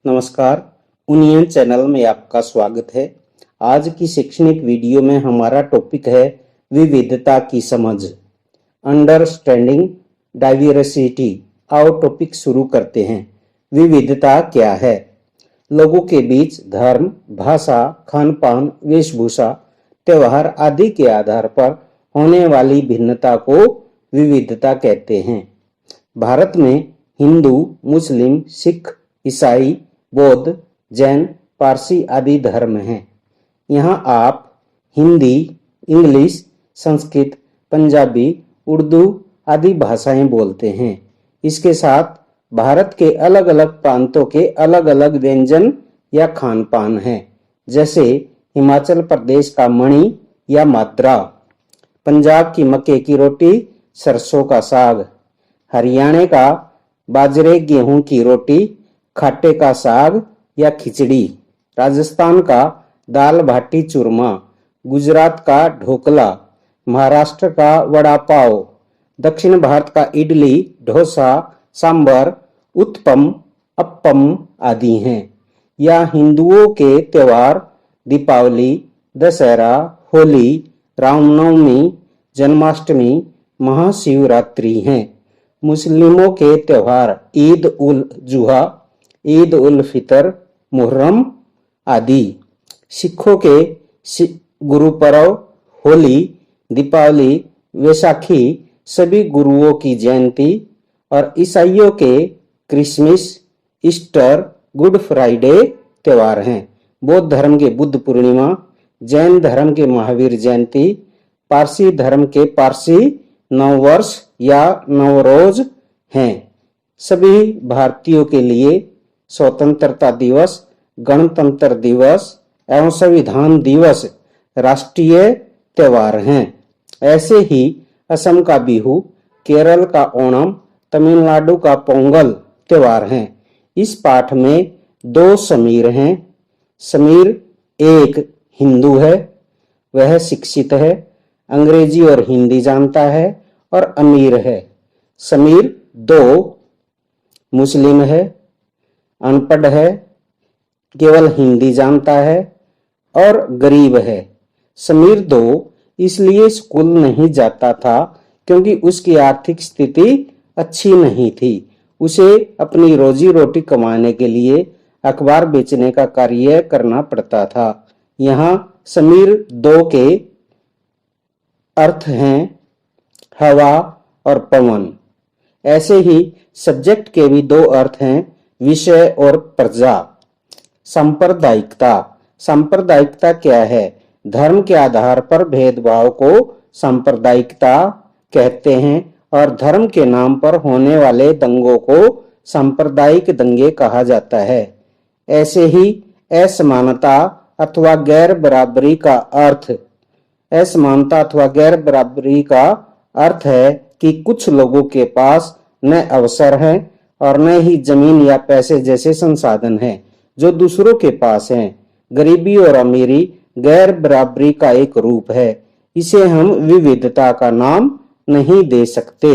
नमस्कार, union channel में आपका स्वागत है। आज की शैक्षणिक वीडियो में हमारा टॉपिक है विविधता की समझ, अंडरस्टैंडिंग डाइवर्सिटी। आओ टॉपिक शुरू करते हैं। विविधता क्या है? लोगों के बीच धर्म, भाषा, खान पान, वेशभूषा, त्योहार आदि के आधार पर होने वाली भिन्नता को विविधता कहते हैं। भारत में हिंदू, मुस्लिम, सिख, ईसाई, बौद्ध, जैन, पारसी आदि धर्म हैं। यहाँ आप हिंदी, इंग्लिश, संस्कृत, पंजाबी, उर्दू आदि भाषाएं बोलते हैं। इसके साथ भारत के अलग अलग प्रांतों के अलग अलग व्यंजन या खान पान हैं, जैसे हिमाचल प्रदेश का मणि या माद्रा, पंजाब की मक्के की रोटी, सरसों का साग, हरियाणा का बाजरे गेहूं की रोटी, खाटे का साग या खिचड़ी, राजस्थान का दाल बाटी चूरमा, गुजरात का ढोकला, महाराष्ट्र का वड़ा पाव, दक्षिण भारत का इडली, डोसा, सांभर, उत्पम, अप्पम आदि हैं। या हिंदुओं के त्योहार दीपावली, दशहरा, होली, रामनवमी, जन्माष्टमी, महाशिवरात्रि हैं। मुस्लिमों के त्योहार ईद उल जुहा, ईद उल फितर, मुहर्रम आदि। सिखों के गुरुपर्व, होली, दीपावली, वैसाखी सभी गुरुओं की जयंती, और ईसाइयों के क्रिसमस, ईस्टर, गुड फ्राइडे त्योहार हैं। बौद्ध धर्म के बुद्ध पूर्णिमा, जैन धर्म के महावीर जयंती, पारसी धर्म के पारसी नववर्ष या नवरोज हैं। सभी भारतीयों के लिए स्वतंत्रता दिवस, गणतंत्र दिवस एवं संविधान दिवस राष्ट्रीय त्योहार हैं। ऐसे ही असम का बिहू, केरल का ओणम, तमिलनाडु का पोंगल त्योहार हैं। इस पाठ में दो समीर हैं। समीर एक हिंदू है, वह शिक्षित है, अंग्रेजी और हिंदी जानता है और अमीर है। समीर दो मुस्लिम है, अनपढ़ है, केवल हिंदी जानता है और गरीब है। समीर दो इसलिए स्कूल नहीं जाता था क्योंकि उसकी आर्थिक स्थिति अच्छी नहीं थी। उसे अपनी रोजी रोटी कमाने के लिए अखबार बेचने का कार्य करना पड़ता था। यहाँ समीर दो के अर्थ हैं हवा और पवन। ऐसे ही सब्जेक्ट के भी दो अर्थ हैं, विषय और प्रजा। सांप्रदायिकता। सांप्रदायिकता क्या है? धर्म के आधार पर भेदभाव को सांप्रदायिकता कहते हैं और धर्म के नाम पर होने वाले दंगों को सांप्रदायिक दंगे कहा जाता है। ऐसे ही असमानता अथवा गैर बराबरी का अर्थ असमानता अथवा गैर बराबरी का अर्थ है कि कुछ लोगों के पास न अवसर है और न ही जमीन या पैसे जैसे संसाधन हैं जो दूसरों के पास हैं। गरीबी और अमीरी गैर बराबरी का एक रूप है। इसे हम विविधता का नाम नहीं दे सकते।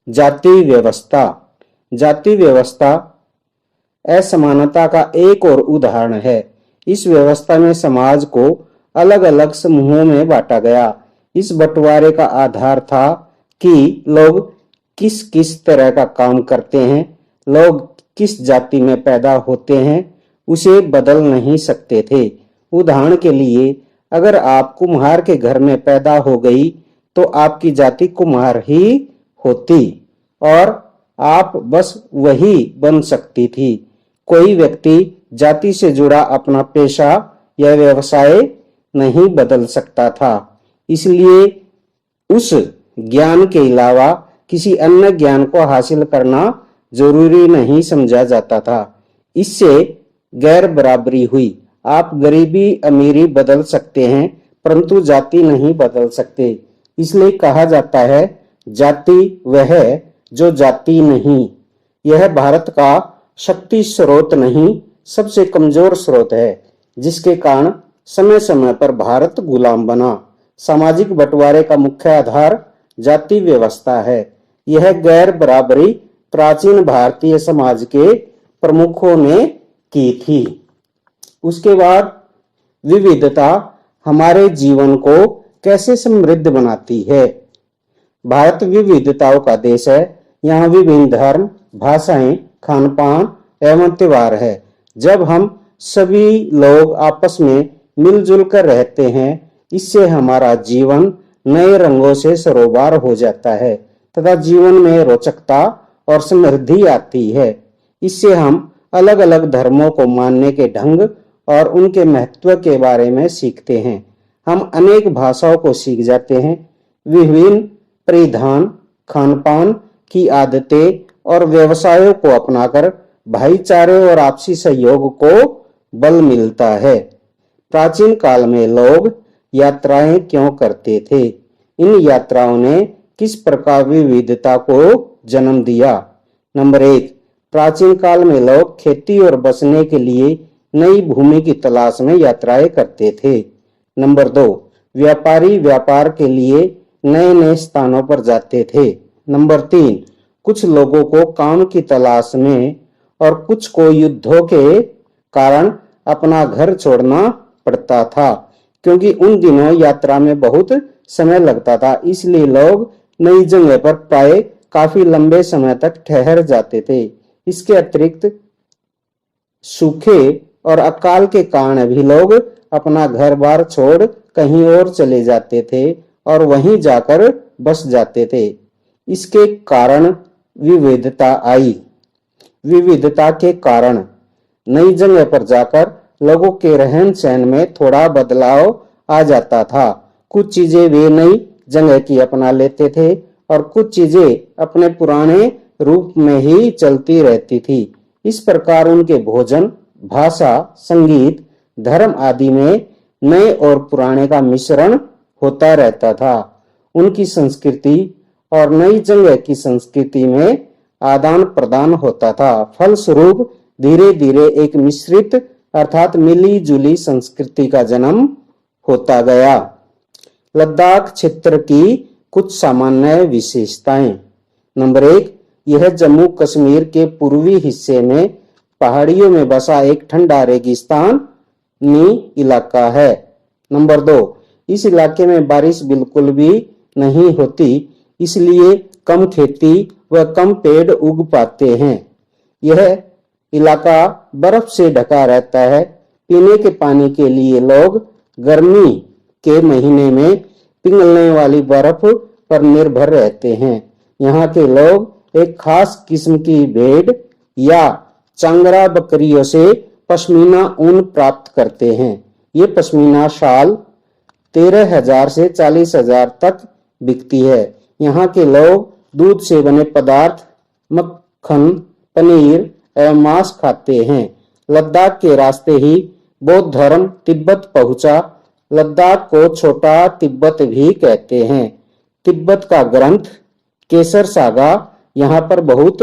जाति व्यवस्था। जाति व्यवस्था असमानता का एक और उदाहरण है। इस व्यवस्था में समाज को अलग अलग समूहों में बांटा गया। इस बंटवारे का आधार था कि लोग किस किस तरह का काम करते हैं, लोग किस जाति में पैदा होते हैं, उसे बदल नहीं सकते थे। उदाहरण के लिए, अगर आप कुम्हार के घर में पैदा हो गई तो आपकी जाति कुम्हार ही होती और आप बस वही बन सकती थी। कोई व्यक्ति जाति से जुड़ा अपना पेशा या व्यवसाय नहीं बदल सकता था, इसलिए उस ज्ञान के अलावा किसी अन्य ज्ञान को हासिल करना जरूरी नहीं समझा जाता था। इससे गैर बराबरी हुई। आप गरीबी अमीरी बदल सकते हैं परंतु जाति नहीं बदल सकते। इसलिए कहा जाता है जाति वह जो जाति नहीं। यह भारत का शक्ति स्रोत नहीं, सबसे कमजोर स्रोत है, जिसके कारण समय समय पर भारत गुलाम बना। सामाजिक बंटवारे का मुख्य आधार जाति व्यवस्था है। यह गैर बराबरी प्राचीन भारतीय समाज के प्रमुखों ने की थी। उसके बाद विविधता हमारे जीवन को कैसे समृद्ध बनाती है। भारत विविधताओं का देश है। यहाँ विभिन्न धर्म, भाषाएं, खान पान एवं त्योहार है। जब हम सभी लोग आपस में मिलजुल कर रहते हैं, इससे हमारा जीवन नए रंगों से सरोबार हो जाता है तथा जीवन में रोचकता और समृद्धि आती है। इससे हम अलग अलग धर्मों को मानने के ढंग और उनके महत्व के बारे में सीखते हैं। हम अनेक भाषाओं को सीख जाते हैं। विभिन्न परिधान, खान पान की आदतें और व्यवसायों को अपनाकर भाईचारे और आपसी सहयोग को बल मिलता है। प्राचीन काल में लोग यात्राएं क्यों करते थे? इन यात्राओं ने किस प्रकार विविधता को जन्म दिया? नंबर 1, प्राचीन काल में लोग खेती और बसने के लिए नई भूमि की तलाश में यात्राएं करते थे। नंबर 2, व्यापारी व्यापार के लिए नए नए स्थानों पर जाते थे। नंबर 3, कुछ लोगों को काम की तलाश में और कुछ को युद्धों के कारण अपना घर छोड़ना पड़ता था, क्योंकि उन दिनों यात्रा में बहुत समय लगता था। इसलिए लोग नई जगह पर प्राय काफी लंबे समय तक ठहर जाते थे। इसके अतिरिक्त सूखे और अकाल के कारण भी लोग अपना घर बार छोड़ कहीं और चले जाते थे और वहीं जाकर बस जाते थे। इसके कारण विविधता आई। विविधता के कारण नई जगह पर जाकर लोगों के रहन सहन में थोड़ा बदलाव आ जाता था। कुछ चीजें वे नई जगह की अपना लेते थे और कुछ चीजें अपने पुराने रूप में ही चलती रहती थी। इस प्रकार उनके भोजन, भाषा, संगीत, धर्म आदि में नए और पुराने का मिश्रण होता रहता था। उनकी संस्कृति और नई जगह की संस्कृति में आदान प्रदान होता था। फलस्वरूप धीरे धीरे एक मिश्रित अर्थात मिली जुली संस्कृति का जन्म होता गया। लद्दाख क्षेत्र की कुछ सामान्य विशेषताएं। नंबर 1, यह जम्मू कश्मीर के पूर्वी हिस्से में पहाड़ियों में बसा एक ठंडा रेगिस्तानी इलाका है। नंबर 2, इस इलाके में बारिश बिल्कुल भी नहीं होती, इसलिए कम खेती व कम पेड़ उग पाते हैं। यह इलाका बर्फ से ढका रहता है। पीने के पानी के लिए लोग गर्मी के महीने में पिघलने वाली बर्फ पर निर्भर रहते हैं। यहाँ के लोग एक खास किस्म की भेड़ या चांगरा बकरियों से पश्मीना ऊन प्राप्त करते हैं। ये पश्मीना शाल 13,000 से 40,000 तक बिकती है। यहाँ के लोग दूध से बने पदार्थ, मक्खन, पनीर एवं मांस खाते हैं। लद्दाख के रास्ते ही बौद्ध धर्म तिब्बत पहुंचा। लद्दाख को छोटा तिब्बत भी कहते हैं। तिब्बत का ग्रंथ केसर सागा यहाँ पर बहुत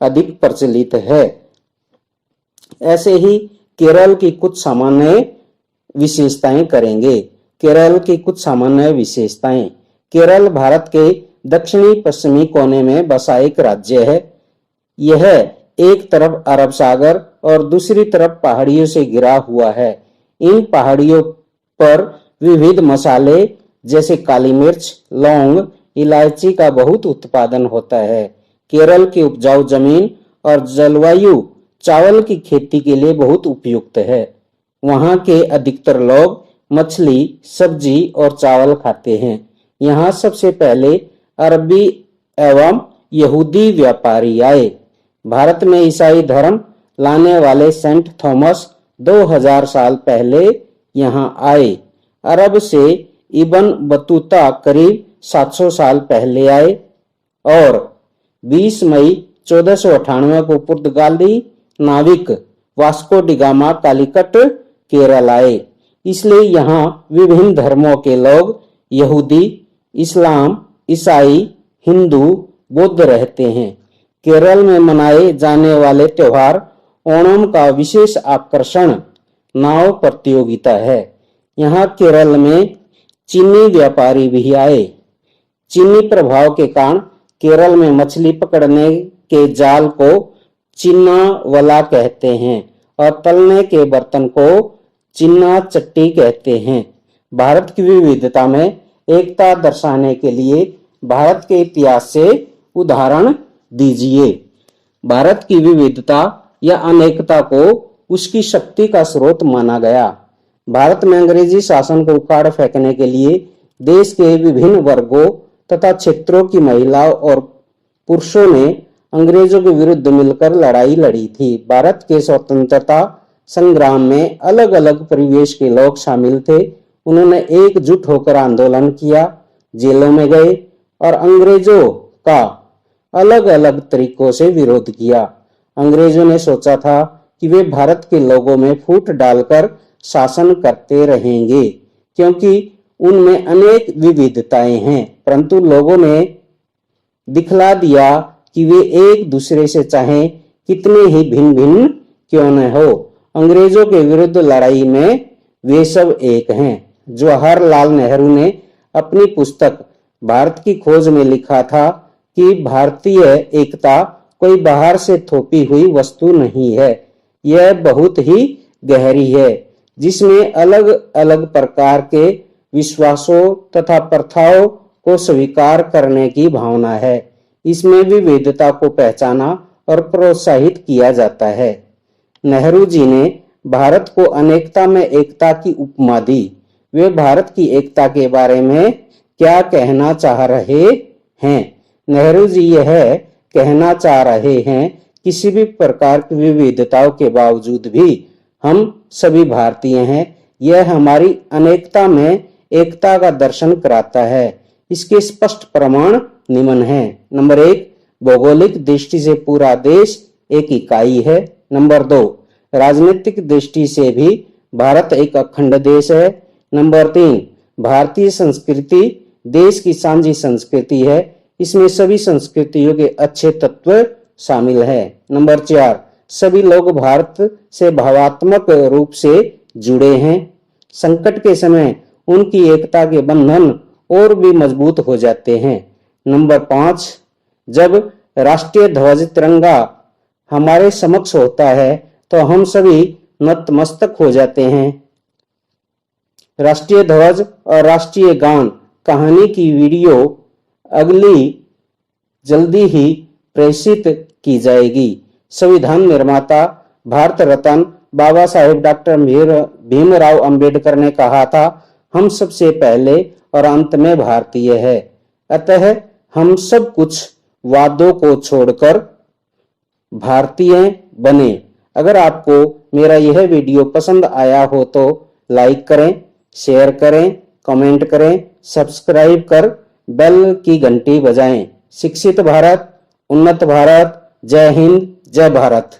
अधिक प्रचलित है। ऐसे ही केरल की कुछ सामान्य विशेषताएं करेंगे। केरल की कुछ सामान्य विशेषताएं। केरल भारत के दक्षिणी पश्चिमी कोने में बसा एक राज्य है। यह एक तरफ अरब सागर और दूसरी तरफ पहाड़ियों से घिरा हुआ है। इन पहाड़ियों पर विविध मसाले जैसे काली मिर्च, लौंग, इलायची का बहुत उत्पादन होता है। केरल की उपजाऊ जमीन और जलवायु चावल की खेती के लिए बहुत उपयुक्त है। वहाँ के अधिकतर लोग मछली, सब्जी और चावल खाते हैं। यहाँ सबसे पहले अरबी एवं यहूदी व्यापारी आए। भारत में ईसाई धर्म लाने वाले सेंट थॉमस 2000 साल पहले यहाँ आए। अरब से इब्न बतूता करीब 700 साल पहले आए और 20 मई 1498 को पुर्तगाली नाविक Vasco D gamma Calicut Kerala आए। इसलिए यहाँ विभिन्न धर्मों के लोग यहूदी, इस्लाम, ईसाई, हिंदू, बौद्ध रहते हैं। केरल में मनाए जाने वाले त्योहार ओणम का विशेष आकर्षण नाव प्रतियोगिता है। यहाँ केरल में चीनी व्यापारी भी आए। चीनी प्रभाव के कारण केरल में मछली पकड़ने के जाल को चिन्ना वला कहते हैं और तलने के बर्तन को चिन्ना चट्टी कहते हैं। भारत की विविधता में एकता दर्शाने के लिए भारत के इतिहास से उदाहरण दीजिए। भारत की विविधता या अनेकता को उसकी शक्ति का स्रोत माना गया। भारत में अंग्रेजी शासन को उखाड़ फेंकने के लिए देश के विभिन्न वर्गों तथा क्षेत्रों की महिलाओं और पुरुषों ने अंग्रेजों के विरुद्ध मिलकर लड़ाई लड़ी थी। भारत के स्वतंत्रता संग्राम में अलग अलग परिवेश के लोग शामिल थे। उन्होंने एकजुट होकर आंदोलन किया, जेलों में गए और अंग्रेजों का अलग अलग तरीकों से विरोध किया। अंग्रेजों ने सोचा था कि वे भारत के लोगों में फूट डालकर शासन करते रहेंगे, क्योंकि उनमें अनेक विविधताएं हैं, परंतु लोगों ने दिखला दिया कि वे एक दूसरे से चाहे कितने ही भिन्न भिन्न क्यों न हो, अंग्रेजों के विरुद्ध लड़ाई में वे सब एक हैं। जवाहरलाल नेहरू ने अपनी पुस्तक भारत की खोज में लिखा था कि भारतीय एकता कोई बाहर से थोपी हुई वस्तु नहीं है, यह बहुत ही गहरी है, जिसमें अलग अलग प्रकार के विश्वासों तथा प्रथाओं को स्वीकार करने की भावना है। इसमें विविधता को पहचाना और प्रोत्साहित किया जाता है। नेहरू जी ने भारत को अनेकता में एकता की उपमा दी। वे भारत की एकता के बारे में क्या कहना चाह रहे हैं? नेहरू जी यह कहना चाह रहे हैं, किसी भी प्रकार की विविधताओं के बावजूद भी हम सभी भारतीय हैं। यह हमारी अनेकता में एकता का दर्शन कराता है। इसके स्पष्ट प्रमाण निम्न हैं। नंबर 1, भौगोलिक दृष्टि से पूरा देश एक इकाई है। नंबर 2, राजनीतिक दृष्टि से भी भारत एक अखंड देश है। नंबर 3, भारतीय संस्कृति देश की साझी संस्कृति है, इसमें सभी संस्कृतियों के अच्छे तत्व शामिल है। नंबर 4, सभी लोग भारत से भावात्मक रूप से जुड़े हैं। संकट के समय उनकी एकता के बंधन और भी मजबूत हो जाते हैं। नंबर 5, जब राष्ट्रीय ध्वज तिरंगा हमारे समक्ष होता है तो हम सभी नतमस्तक हो जाते हैं। राष्ट्रीय ध्वज और राष्ट्रीय गान कहानी की वीडियो अगली जल्दी ही प्रेषित की जाएगी। संविधान निर्माता भारत रत्न बाबा साहेब डॉक्टर भीमराव अंबेडकर ने कहा था, हम सबसे पहले और अंत में भारतीय है। अतः हम सब कुछ वादों को छोड़कर भारतीय बने। अगर आपको मेरा यह वीडियो पसंद आया हो तो लाइक करें, शेयर करें, कमेंट करें, सब्सक्राइब कर बेल की घंटी बजाएं। शिक्षित भारत, उन्नत भारत। जय हिंद, जय भारत।